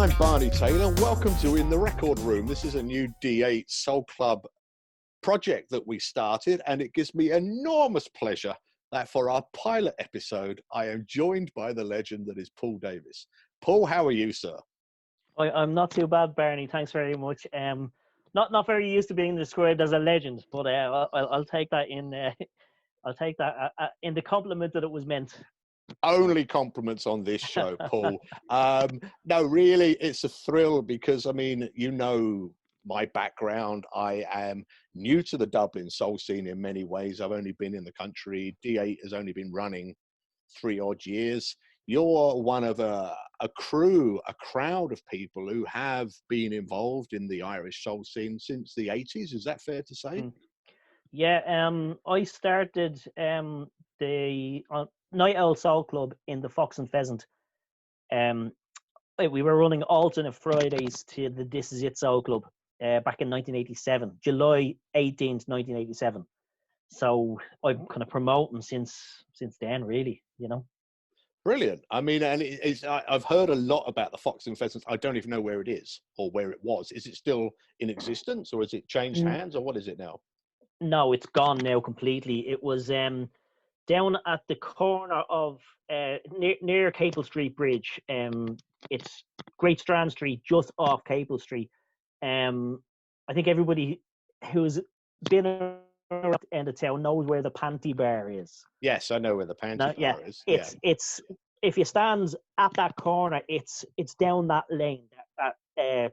I'm Barney Taylor. Welcome to In the Record Room. This is a new D8 Soul Club project that we started, and it gives me enormous pleasure that for our pilot episode, I am joined by the legend that is Paul Davis. Paul, how are you, sir? I'm not too bad, Barney. Thanks very much. Not very used to being described as a legend, but I'll take that in. I'll take that in the compliment that it was meant. Only compliments on this show, Paul. No, really, it's a thrill because, I mean, you know my background. I am new to the Dublin soul scene in many ways. I've only been in the country. D8 has only been running 3 odd years. You're one of a crowd of people who have been involved in the Irish soul scene since the 80s. Is that fair to say? Yeah, I started the Night Owl Soul Club in the Fox and Pheasant. We were running alternate Fridays to the This Is It Soul Club back in 1987, July 18th, 1987. So I'm kind of promoting since then, really, you know. Brilliant. I mean, and I've heard a lot about the Fox and Pheasants. I don't even know where it is or where it was. Is it still in existence, or has it changed hands, or what is it now? No, it's gone now completely. It was down at the corner of near Capel Street Bridge. It's Great Strand Street, just off Capel Street. I think everybody who's been around the end of town knows where the Panty Bar is. Yes, I know where the Panty Bar is. It's if you stand at that corner, it's down that lane, that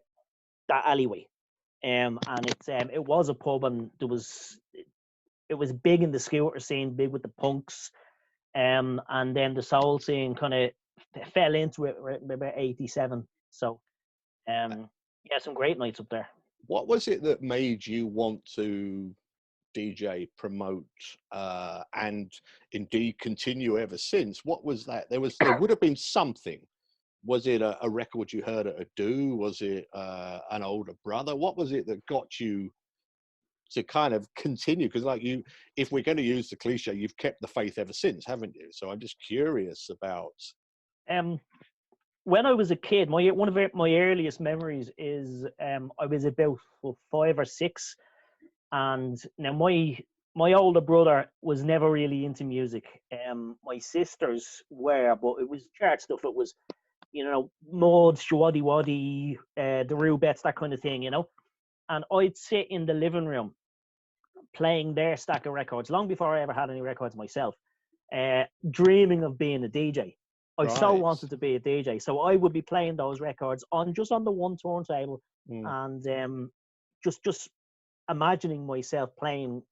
alleyway. And it was a pub, and it was big in the scooter scene, big with the punks, and then the soul scene kind of fell into it about 87. So, yeah, some great nights up there. What was it that made you want to DJ, promote, and indeed continue ever since? What was that? There would have been something. Was it a record you heard at a do? Was it an older brother? What was it that got you to kind of continue? Because if we're going to use the cliche, you've kept the faith ever since, haven't you? So I'm just curious about. When I was a kid, one of my earliest memories is I was about 5 or 6, and now my older brother was never really into music. My sisters were, but it was chart stuff. It was, you know, Maud, Shwaddy Waddy, the Rubettes, that kind of thing, you know. And I'd sit in the living room playing their stack of records long before I ever had any records myself, dreaming of being a DJ. I so wanted to be a DJ. So I would be playing those records on the one turntable, and just imagining myself playing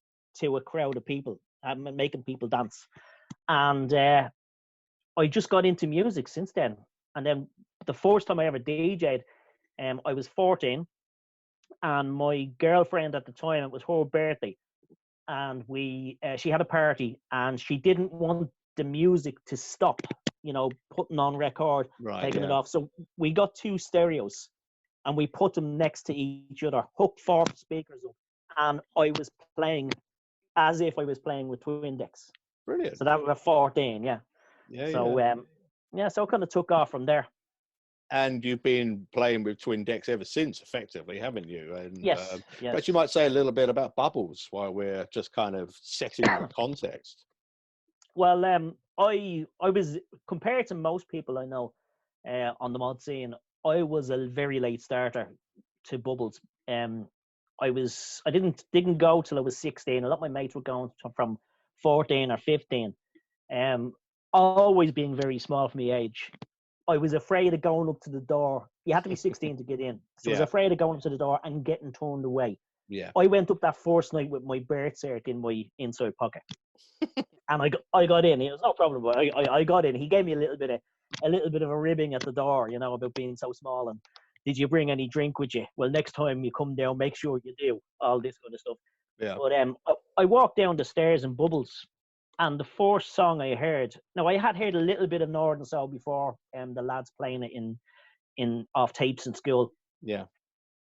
to a crowd of people and making people dance. And I just got into music since then. And then the first time I ever DJ'd, I was 14, and my girlfriend at the time, it was her birthday, and she had a party, and she didn't want the music to stop, you know, putting on record, taking it off. So we got 2 stereos, and we put them next to each other, hooked 4 speakers up, and I was playing as if I was playing with twin decks. Brilliant. So that was at 14, yeah. So so it kind of took off from there. And you've been playing with twin decks ever since, effectively, haven't you? And, yes. But you might say a little bit about Bubbles while we're just kind of setting the context. Well, I was, compared to most people I know on the mod scene, I was a very late starter to Bubbles. I didn't go till I was 16. A lot of my mates were going from 14 or 15. Always being very small for my age. I was afraid of going up to the door. You had to be 16 to get in. So I was afraid of going up to the door and getting turned away. Yeah. I went up that first night with my birth cert in my inside pocket. And I got in. It was no problem, but I got in. He gave me a little bit of a ribbing at the door, you know, about being so small. And did you bring any drink with you? Well, next time you come down, make sure you do. All this kind of stuff. Yeah. But I walked down the stairs in Bubbles, and the first song I heard. Now I had heard a little bit of Northern Soul before, the lads playing it in off tapes in school. Yeah.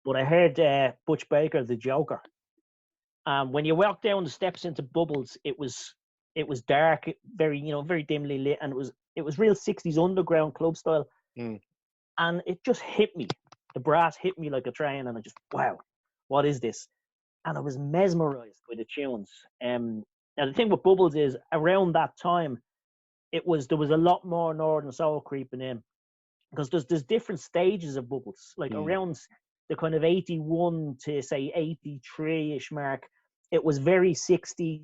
But I heard Butch Baker, The Joker. When you walked down the steps into Bubbles, it was dark, very dimly lit, and it was real 60s underground club style. And it just hit me. The brass hit me like a train, and I just, wow, what is this? And I was mesmerized by the tunes. Now the thing with Bubbles is, around that time, there was a lot more Northern Soul creeping in, because there's different stages of Bubbles. Like around the kind of 81 to say 83-ish mark, it was very 60s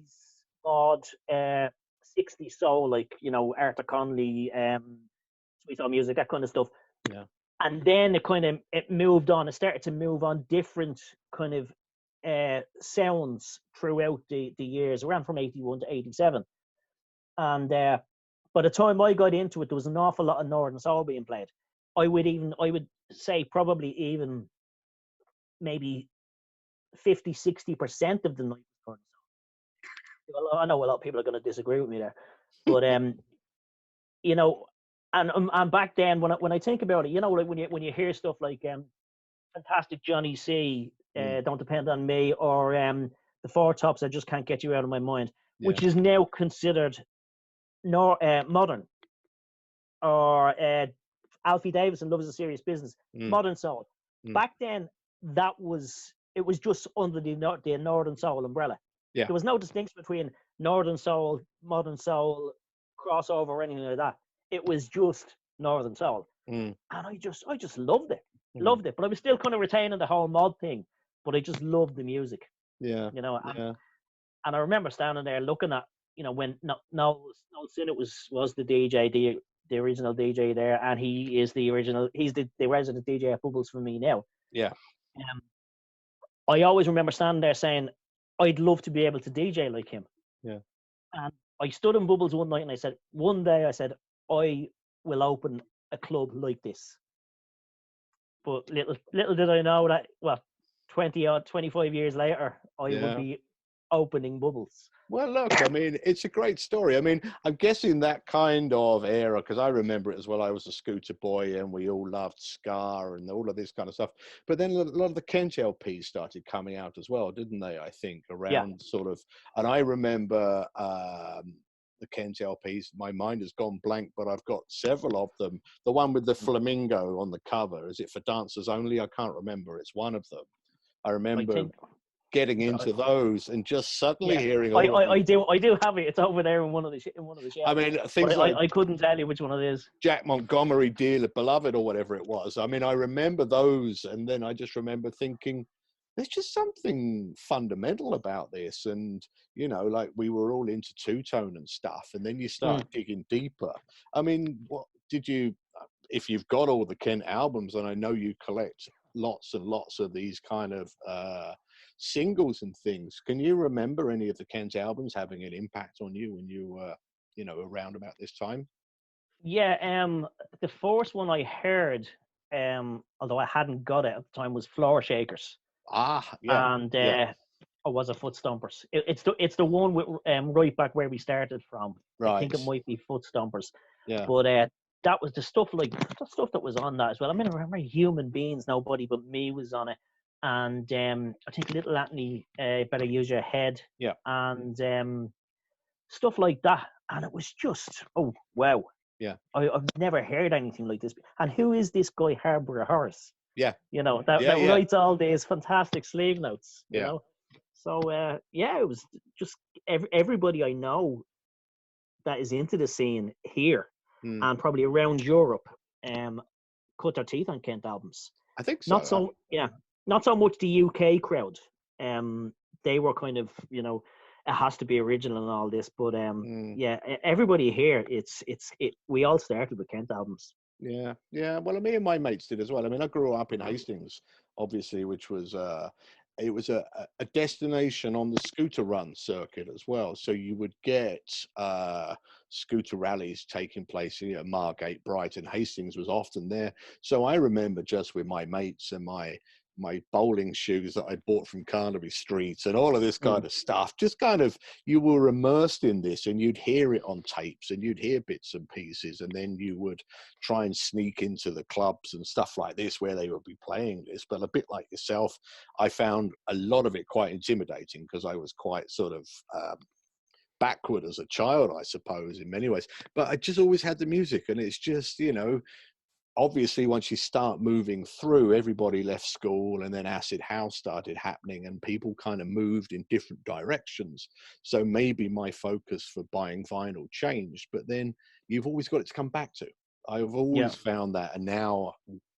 odd, 60s soul, like, you know, Arthur Conley, Sweet Soul Music, that kind of stuff. Yeah. And then it moved on. It started to move on different kind of sounds throughout the years, around from 81 to 87. And by the time I got into it, there was an awful lot of Northern Soul being played. I would say probably even maybe 50-60% of the night was Northern Soul. Well, I know a lot of people are going to disagree with me there, but you know, and back then when I think about it, you know, like when you hear stuff like Fantastic Johnny C, Don't Depend on Me, or the Four Tops, I Just Can't Get You Out of My Mind, which is now considered modern, or Alfie Davison, Love Is a Serious Business, modern soul. Back then, it was just under the Northern Soul umbrella. Yeah. There was no distinction between Northern Soul, modern soul, crossover, or anything like that. It was just Northern Soul, and I just loved it, loved it. But I was still kind of retaining the whole mod thing, but I just loved the music. Yeah, you know. And I remember standing there looking at, you know, when Noel Sinnott was the DJ, the original DJ there, and he is the original. He's the resident DJ at Bubbles for me now. Yeah. I always remember standing there saying, I'd love to be able to DJ like him. Yeah. And I stood in Bubbles one night and I said, one day I will open a club like this. But little did I know that, well, 25 years later, I would be opening Bubbles. Well, look, I mean, it's a great story. I mean, I'm guessing that kind of era, because I remember it as well. I was a scooter boy and we all loved ska and all of this kind of stuff. But then a lot of the Kent LPs started coming out as well, didn't they? I think around sort of, and I remember the Kent LPs. My mind has gone blank, but I've got several of them. The one with the flamingo on the cover, is it For Dancers Only? I can't remember. It's one of them. I remember getting into those and just suddenly hearing all I do have it. It's over there in one of the shelves. I mean, things like I couldn't tell you which one it is. Jack Montgomery, Dear Beloved, or whatever it was. I mean, I remember those, and then I just remember thinking, there's just something fundamental about this. And, you know, like we were all into two-tone and stuff, and then you start digging deeper. I mean, what did you, if you've got all the Kent albums, and I know you collect lots and lots of these kind of singles and things, can you remember any of the Kent albums having an impact on you when you were, you know, around about this time? Yeah, the first one I heard, although I hadn't got it at the time, was Floor Shakers. And I was a Foot Stompers. It's the one with right back where we started from. Right. I think it might be Foot Stompers. Yeah. But that was the stuff that was on that as well. I mean, I remember Human Beings, Nobody But Me was on it. And I think Little Anthony, Better Use Your Head. Yeah. And stuff like that. And it was just, oh, wow. Yeah. I've never heard anything like this. And who is this guy, Harbour Horace? Yeah. You know, that writes all these fantastic sleeve notes, you know? So, it was just everybody I know that is into the scene here and probably around Europe cut their teeth on Kent albums. I think so. Not so much the UK crowd. They were kind of, you know, it has to be original and all this, but everybody here, we all started with Kent albums. Yeah. Well, me and my mates did as well. I mean, I grew up in Hastings, obviously, which was it was a destination on the scooter run circuit as well. So you would get scooter rallies taking place. You know, Margate, Brighton, Hastings was often there. So I remember just with my mates and my bowling shoes that I bought from Carnaby Street and all of this kind of stuff, just kind of, you were immersed in this and you'd hear it on tapes and you'd hear bits and pieces, and then you would try and sneak into the clubs and stuff like this where they would be playing this. But a bit like yourself, I found a lot of it quite intimidating because I was quite sort of backward as a child, I suppose, in many ways. But I just always had the music, and it's just, you know, obviously once you start moving through, everybody left school, and then acid house started happening, and people kind of moved in different directions. So maybe my focus for buying vinyl changed, but then you've always got it to come back to. I've Yeah. always found that, and now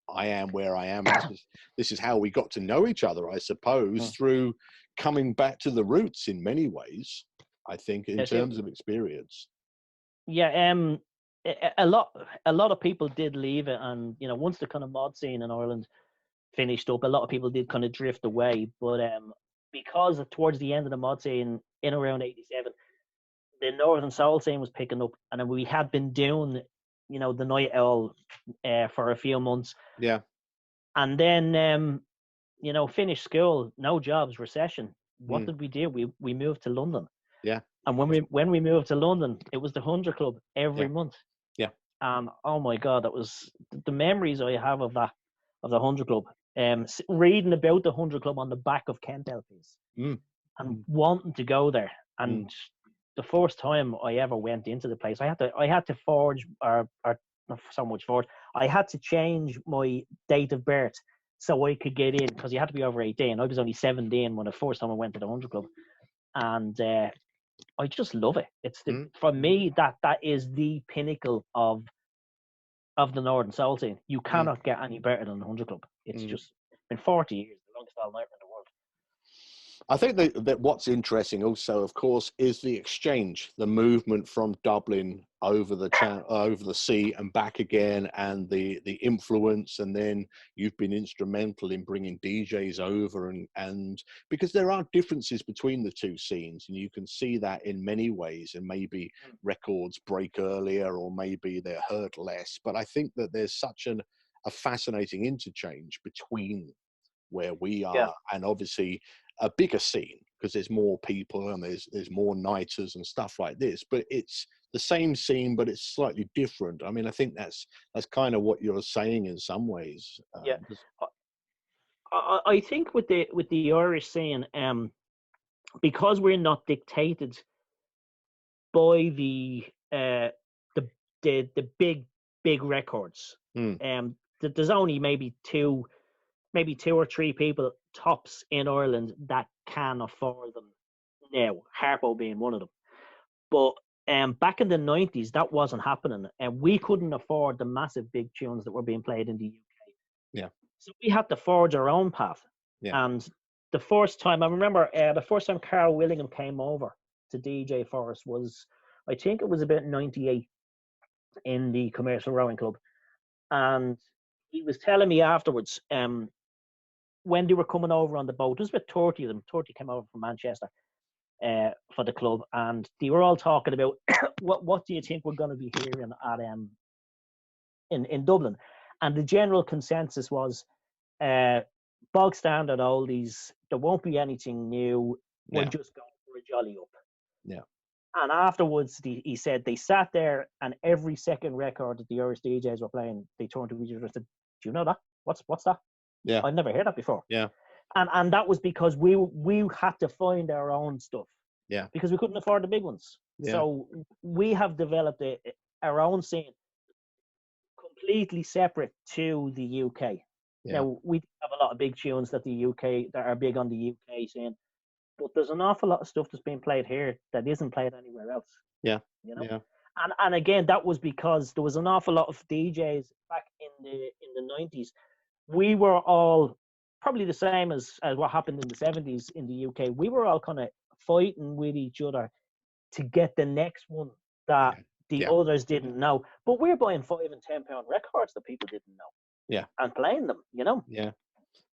I am where I am. And this is how we got to know each other, I suppose, through coming back to the roots in many ways, I think, in terms of experience. Yeah, a lot of people did leave it, and you know, once the kind of mod scene in Ireland finished up, a lot of people did kind of drift away. But because towards the end of the mod scene in around '87, the Northern Soul scene was picking up, and then we had been doing, you know, the Night Owl for a few months. Yeah. And then you know, finished school, no jobs, recession. What did we do? We moved to London. Yeah. And when we moved to London, it was the 100 Club every month. Yeah. And oh my God, that was the memories I have of that, of the 100 Club. Reading about the 100 Club on the back of Kent LPs and wanting to go there. And the first time I ever went into the place, I had to forge, or not so much forge, I had to change my date of birth so I could get in, because you had to be over 18. I was only 17 when the first time I went to the 100 Club. And I just love it. It's for me, that is the pinnacle of the Northern Soul scene. You cannot get any better than the 100 Club. It's just been 40 years, the longest all nighter in the world. I think that what's interesting also, of course, is the exchange, the movement from Dublin over the sea and back again, and the influence. And then you've been instrumental in bringing DJs over, and because there are differences between the two scenes, and you can see that in many ways. And maybe records break earlier, or maybe they're heard less. But I think that there's such a fascinating interchange between where we are and obviously a bigger scene, because there's more people and there's more nighters and stuff like this, but it's the same scene, but it's slightly different. I mean, I think that's kind of what you're saying in some ways. I think with the Irish scene, because we're not dictated by the big records, there's only maybe two or three people tops in Ireland that can afford them now, Harpo being one of them. But back in the 90s, that wasn't happening, and we couldn't afford the massive big tunes that were being played in the UK. Yeah. So we had to forge our own path. Yeah. And the first time, I remember the first time Carl Willingham came over to DJ for us was, I think it was about 98 in the Commercial Rowing Club. And he was telling me afterwards, when they were coming over on the boat, there was about 30 of them. 30 came over from Manchester for the club, and they were all talking about what do you think we're going to be hearing at in Dublin. And the general consensus was bog standard oldies. There won't be anything new. We're just going for a jolly up. Yeah. And afterwards, he said they sat there, and every second record that the Irish DJs were playing, they turned to each other and said, "Do you know that? What's that? Yeah. I've never heard that before." Yeah. And that was because we had to find our own stuff. Yeah. Because we couldn't afford the big ones. Yeah. So we have developed our own scene completely separate to the UK. Yeah. Now, we have a lot of big tunes that are big on the UK scene, but there's an awful lot of stuff that's being played here that isn't played anywhere else. Yeah. You know? Yeah. And again, that was because there was an awful lot of DJs back in the 90s. We were all probably the same as what happened in the 70s in the UK. We were all kind of fighting with each other to get the next one that the others didn't know. But we're buying £5 and £10 records that people didn't know. Yeah. And playing them, you know? Yeah.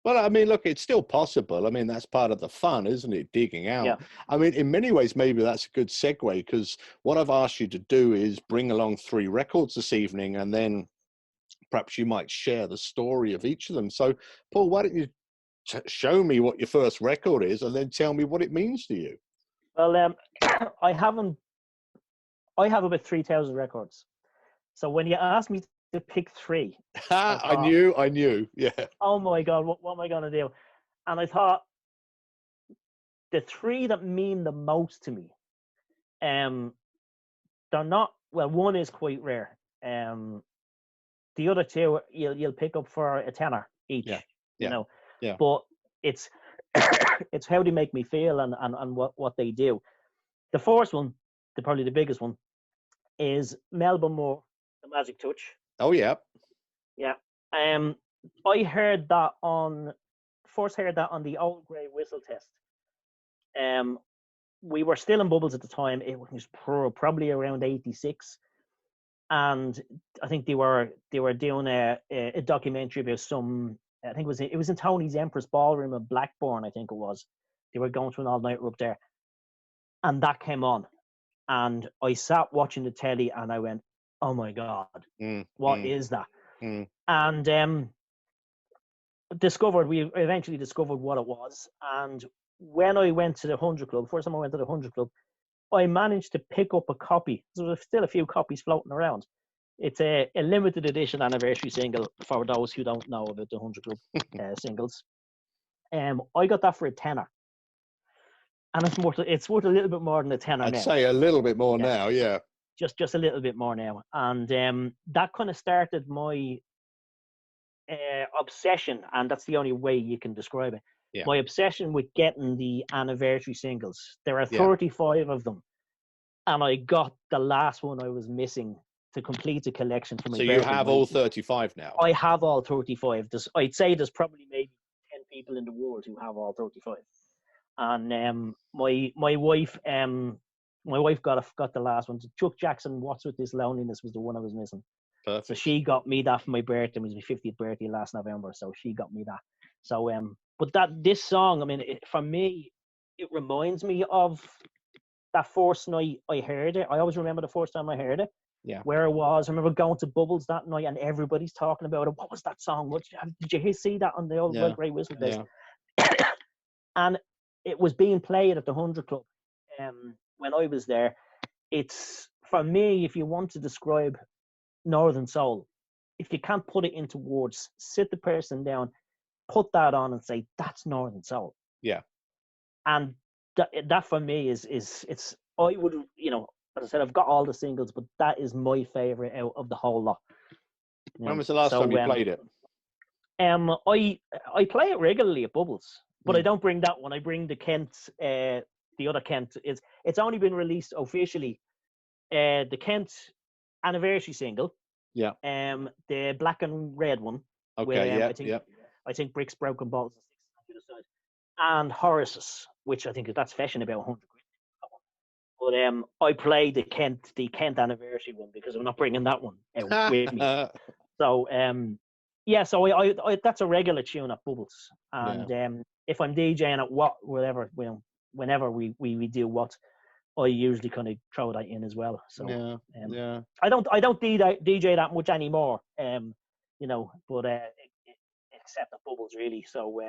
Well, I mean, look, it's still possible. I mean, that's part of the fun, isn't it? Digging out. Yeah. I mean, in many ways, maybe that's a good segue, because what I've asked you to do is bring along 3 records this evening, and then perhaps you might share the story of each of them. So, Paul, why don't you show me what your first record is, and then tell me what it means to you? Well, I have about 3,000 records. So when you asked me to pick 3, I knew. Yeah. Oh my God, what am I going to do? And I thought the 3 that mean the most to me, they're not, well, one is quite rare. The other two you'll pick up for a tenner each, Yeah. you Yeah. know. Yeah. But it's it's how they make me feel and what they do. The first one, probably the biggest one, is Melba Moore, The Magic Touch. Oh yeah. Yeah. Um, I heard that first heard that on the Old Grey Whistle test. We were still in bubbles at the time. It was probably around '86, and I think they were doing a documentary about some. I think it was in Tony's Empress Ballroom in Blackburn. I think it was. They were going to an all-nighter up there, and that came on, and I sat watching the telly, and I went, "Oh my god, what is that?" And we eventually discovered what it was. And when I went to the 100 Club, first time I went to the 100 Club, I managed to pick up a copy. There was still a few copies floating around. It's a limited edition anniversary single for those who don't know about the 100 Club singles. I got that for a tenner. And it's worth a little bit more than a tenner I'd now. say a little bit more now, yeah. Just a little bit more now. And that kind of started my obsession, and that's the only way you can describe it. Yeah. My obsession with getting the anniversary singles. There are 35 of them, and I got the last one I was missing to complete the collection for my birthday. So you have all 35 now? I have all 35. I'd say there's probably maybe 10 people in the world who have all 35. And my wife got the last one. Chuck Jackson, What's With This Loneliness was the one I was missing. Perfect. So she got me that for my birthday. It was my 50th birthday last November, so she got me that. So but this song, I mean, for me, it reminds me of that first night I heard it. I always remember the first time I heard it. Yeah. Where it was. I remember going to Bubbles that night and everybody's talking about it. What was that song? Did you see that on the Old Grey Whistle test? Yeah. And it was being played at the 100 Club when I was there. It's, for me, if you want to describe Northern Soul, if you can't put it into words, sit the person down, put that on and say, that's Northern Soul. Yeah. And that for me is I would, as I said, I've got all the singles, but that is my favorite out of the whole lot. When was the last time you played it? I play it regularly at Bubbles, but I don't bring that one. I bring the Kent, the other Kent. It's only been released officially. The Kent anniversary single. Yeah. The black and red one. Okay. Where, I think Bricks, Broken Balls, and Sticks on the other side. And Horace's, which I think that's fetching about 100 quid. But I play the Kent anniversary one because I'm not bringing that one out with me. So so I that's a regular tune at Bubbles, and if I'm DJing at whenever we do what, I usually kind of throw that in as well. So I don't DJ that much anymore, but except at Bubbles really. So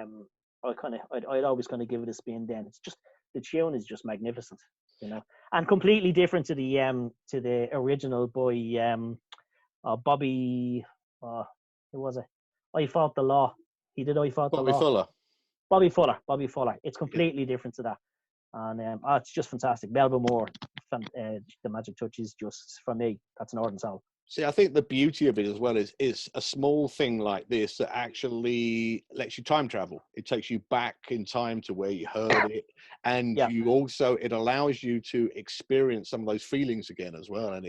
I'd always kind of give it a spin. Then it's just the tune is just magnificent, and completely different to the original by Bobby. Who was it? I Fought the Law. He did I Fought the Law. Bobby Fuller. It's completely different to that. And it's just fantastic. Melba Moore, The Magic Touch is just, for me, that's Northern Soul. See, I think the beauty of it as well is a small thing like this that actually lets you time travel. It takes you back in time to where you heard it. And it allows you to experience some of those feelings again as well. And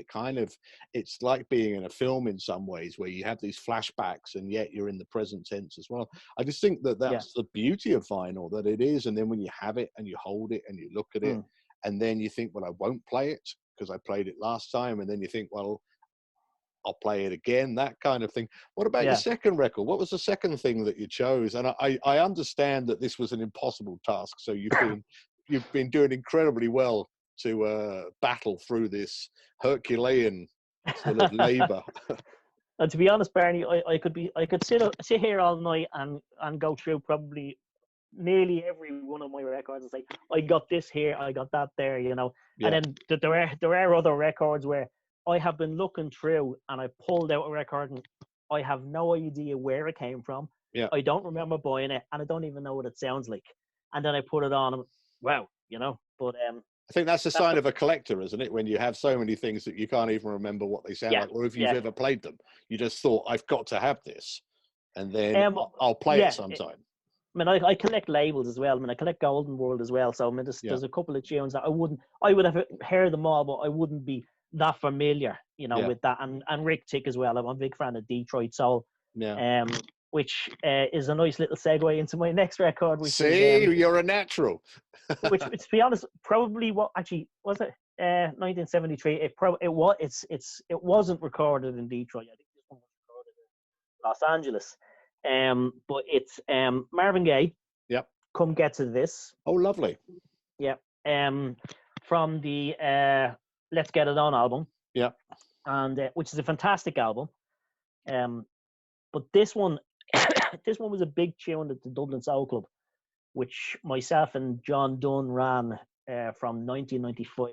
it's like being in a film in some ways where you have these flashbacks and yet you're in the present tense as well. I just think that's the beauty of vinyl, that it is. And then when you have it and you hold it and you look at it and then you think, well, I won't play it because I played it last time. And then you think, well, I'll play it again, that kind of thing. What about your second record? What was the second thing that you chose? And I understand that this was an impossible task. So you've been doing incredibly well to battle through this Herculean sort of labor. And to be honest, Barney, I could sit here all night and go through probably nearly every one of my records and say, I got this here, I got that there, And then there are other records where I have been looking through and I pulled out a record and I have no idea where it came from. Yeah. I don't remember buying it and I don't even know what it sounds like. And then I put it on and wow, But I think that's a That's sign the, of a collector, isn't it? When you have so many things that you can't even remember what they sound yeah, like, or if you've yeah. ever played them, you just thought, I've got to have this, and then Um, I'll play it yeah. sometime. I mean, I collect labels as well. I mean, I collect Golden World as well. So I mean, Yeah, there's a couple of tunes that I would have heard them all, but I wouldn't be that familiar, yeah, with that. And Rick Tick as well. I'm a big fan of Detroit Soul, yeah. um, which is a nice little segue into my next record, which is See, you're a natural. which, to be honest, probably what actually was it 1973. It wasn't recorded in Detroit. I think this one was recorded in Los Angeles. But it's Marvin Gaye. Yep. Come Get to This. Oh, lovely. Yeah. From the Let's Get It On album. Yeah. And which is a fantastic album. But this one, this one was a big tune at the Dublin Soul Club, which myself and John Dunn ran from 1995 to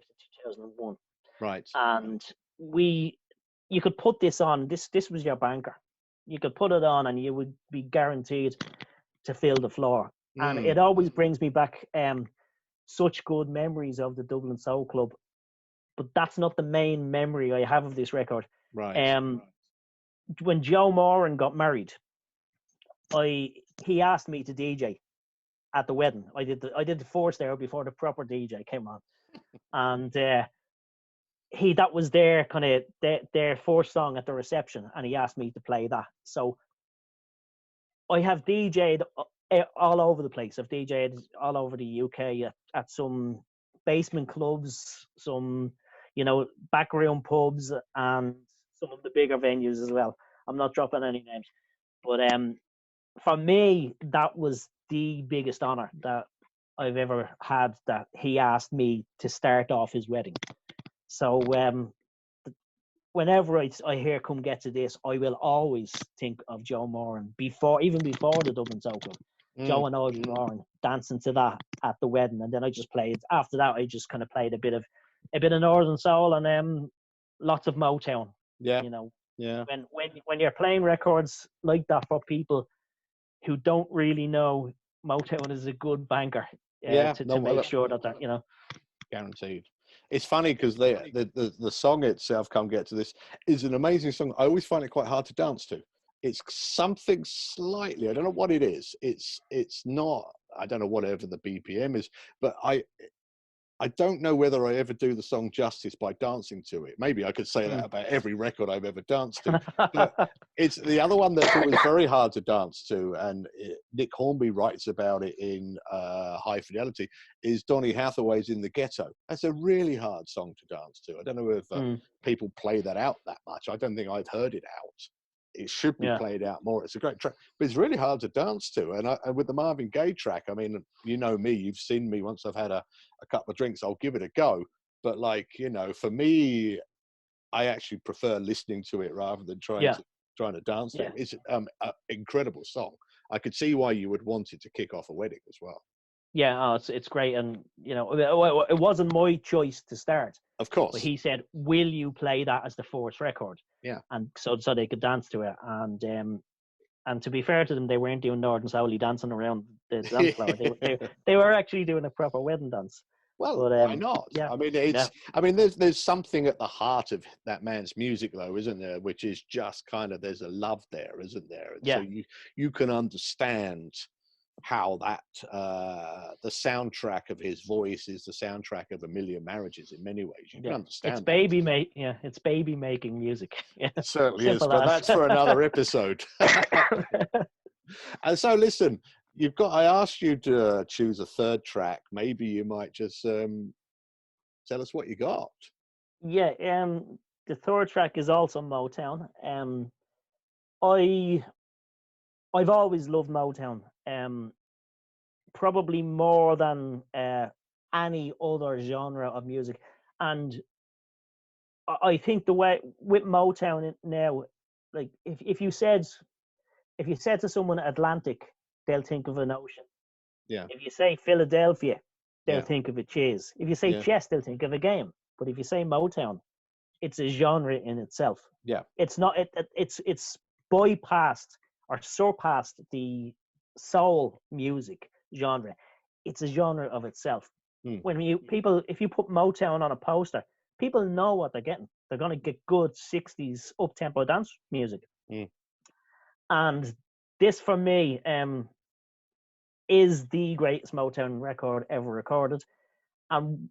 2001. Right. And you could put this on. This was your banker. You could put it on, and you would be guaranteed to fill the floor. And it always brings me back such good memories of the Dublin Soul Club. But that's not the main memory I have of this record. Right. When Joe Moran got married, he asked me to DJ at the wedding. I did the force there before the proper DJ came on, and that was their kind of their force song at the reception, and he asked me to play that. So I have DJ'd all over the place. I've DJ'd all over the UK at some basement clubs, some backroom pubs, and some of the bigger venues as well. I'm not dropping any names, but for me, that was the biggest honor that I've ever had, that he asked me to start off his wedding. So whenever I hear Come Get to This, I will always think of Joe Moran, even before the Dublin Soul Club. Joe and Audrey Moran dancing to that at the wedding, and then I just played. After that, I just kind of played a bit of Northern Soul and lots of Motown. Yeah. Yeah. When you're playing records like that for people who don't really know, Motown is a good banker to make sure that guaranteed. It's funny because the song itself, Come Get to This, is an amazing song. I always find it quite hard to dance to. It's something slightly, I don't know what it is. It's not, I don't know whatever the BPM is, but I don't know whether I ever do the song justice by dancing to it. Maybe I could say that about every record I've ever danced to. But it's the other one that's always very hard to dance to, and Nick Hornby writes about it in High Fidelity, is Donny Hathaway's In the Ghetto. That's a really hard song to dance to. I don't know if people play that out that much. I don't think I've heard it out. It should be played out more. It's a great track, but it's really hard to dance to. And with the Marvin Gaye track, I mean, you know me, you've seen me once I've had a couple of drinks, I'll give it a go. But for me, I actually prefer listening to it rather than trying to dance to it. It's an incredible song. I could see why you would want it to kick off a wedding as well. Yeah, it's great, and it wasn't my choice to start. Of course, but he said, "Will you play that as the fourth record?" Yeah, and so they could dance to it. And to be fair to them, they weren't doing Northern Soul dancing around the dance floor. They were actually doing a proper wedding dance. Well, but, why not? Yeah, I mean, I mean, there's something at the heart of that man's music, though, isn't there? Which is just kind of, there's a love there, isn't there? And so you can understand how that the soundtrack of his voice is the soundtrack of a million marriages in many ways. You can understand it's baby making music. Yeah, it certainly is, but that's for another episode. And so listen, I asked you to choose a third track. Maybe you might just tell us what you got. Yeah, the third track is also Motown. I've always loved Motown. Probably more than any other genre of music. And I think the way with Motown now, like if you said to someone Atlantic, they'll think of an ocean. Yeah. If you say Philadelphia, they'll think of a cheese. If you say chess, they'll think of a game. But if you say Motown, it's a genre in itself. Yeah. It's not. It's bypassed or surpassed the soul music genre. It's a genre of itself. Hmm. When if you put Motown on a poster, people know what they're getting. They're going to get good 60s up-tempo dance music. Hmm. And this, for me, is the greatest Motown record ever recorded. And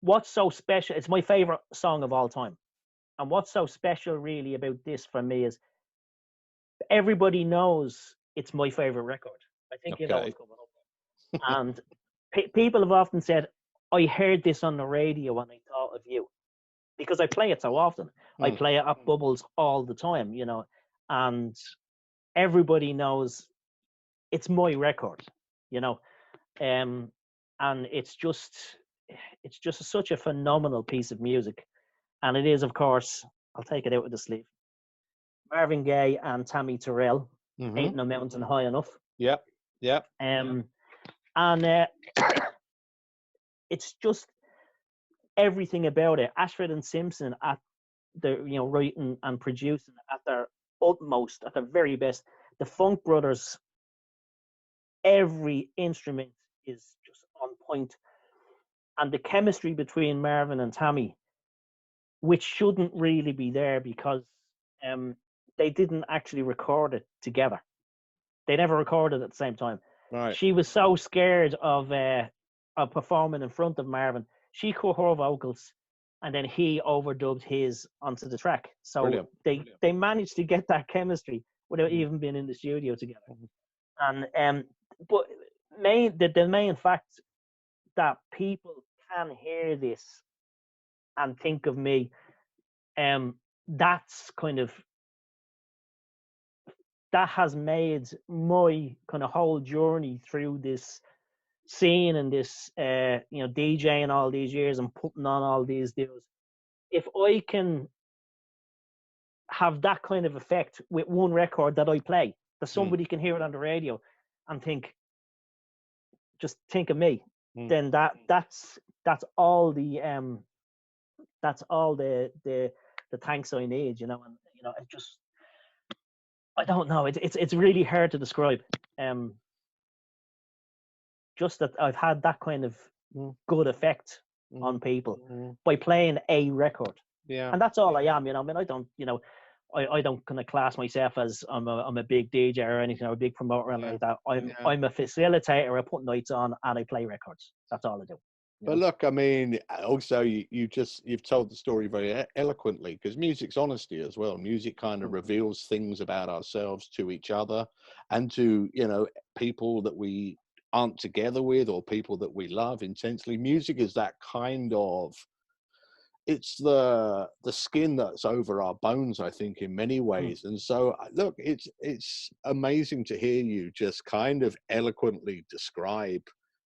what's so special, it's my favorite song of all time. And what's so special really about this for me is everybody knows it's my favorite record. I think you know Okay. what's coming up. And people have often said, I heard this on the radio and I thought of you. Because I play it so often. I Hmm. play it at Bubbles all the time, you know. And everybody knows it's my record, you know. And it's just such a phenomenal piece of music. And it is, of course, I'll take it out with the sleeve. Marvin Gaye and Tammy Terrell, Mm-hmm. Ain't No Mountain High Enough. Yep. Yep. And it's just everything about it. Ashford and Simpson at the writing and producing at their utmost, at their very best. The Funk Brothers, every instrument is just on point, and the chemistry between Marvin and Tammy, which shouldn't really be there because they didn't actually record it together. They never recorded at the same time. Right. She was so scared of performing in front of Marvin. She cut her vocals, and then he overdubbed his onto the track. So Brilliant. they managed to get that chemistry without even being in the studio together. And but the main fact that people can hear this and think of me, that's kind of that has made my kind of whole journey through this scene and this DJing all these years and putting on all these deals. If I can have that kind of effect with one record that I play, that somebody can hear it on the radio and just think of me, then that's all the thanks I need, you know. And it just, I don't know, it's really hard to describe. Just that I've had that kind of good effect on people by playing a record. Yeah. And that's all I am, you know. I mean, I don't, I don't kind of class myself as I'm a big DJ or anything, or a big promoter or anything like that. I'm a facilitator. I put nights on and I play records. That's all I do. But look, I mean, also you've told the story very eloquently, because music's honesty as well. Music kind of reveals things about ourselves to each other and to, people that we aren't together with or people that we love intensely. Music is that kind of, it's the skin that's over our bones, I think, in many ways. And so, look, it's amazing to hear you just kind of eloquently describe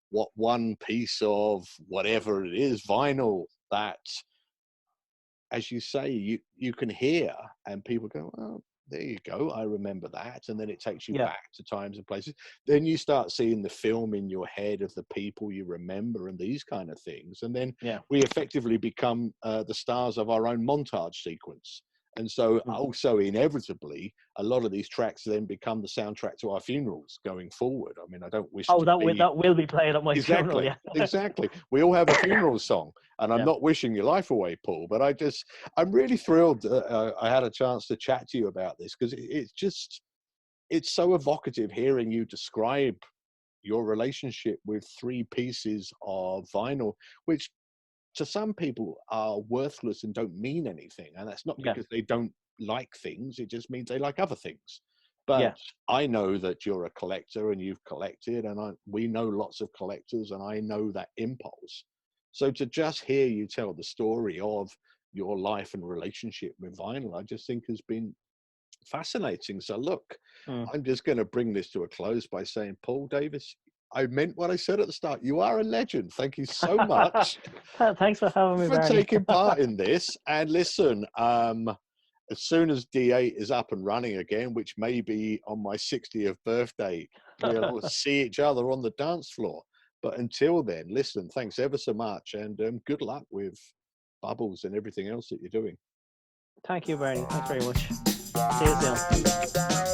what one piece of whatever it is, vinyl, that, as you say, you can hear and people go, well, there you go, I remember that. And then it takes you back to times and places. Then you start seeing the film in your head of the people you remember and these kind of things. And then we effectively become the stars of our own montage sequence. And so also inevitably, a lot of these tracks then become the soundtrack to our funerals going forward. I mean, I don't wish that will be played at my funeral, yeah. Exactly. We all have a funeral song, and I'm not wishing your life away, Paul, but I'm really thrilled I had a chance to chat to you about this, because it's so evocative hearing you describe your relationship with three pieces of vinyl, which to some people are worthless and don't mean anything. And that's not because they don't like things. It just means they like other things. But I know that you're a collector and you've collected, and we know lots of collectors, and I know that impulse. So to just hear you tell the story of your life and relationship with vinyl, I just think has been fascinating. So look, I'm just going to bring this to a close by saying, Paul Davis, I meant what I said at the start. You are a legend. Thank you so much. Thanks for having me, for Barney. taking part in this. And listen, as soon as D8 is up and running again, which may be on my 60th birthday, we'll see each other on the dance floor. But until then, listen, thanks ever so much, and good luck with Bubbles and everything else that you're doing. Thank you, Barney. Thanks very much. See you soon.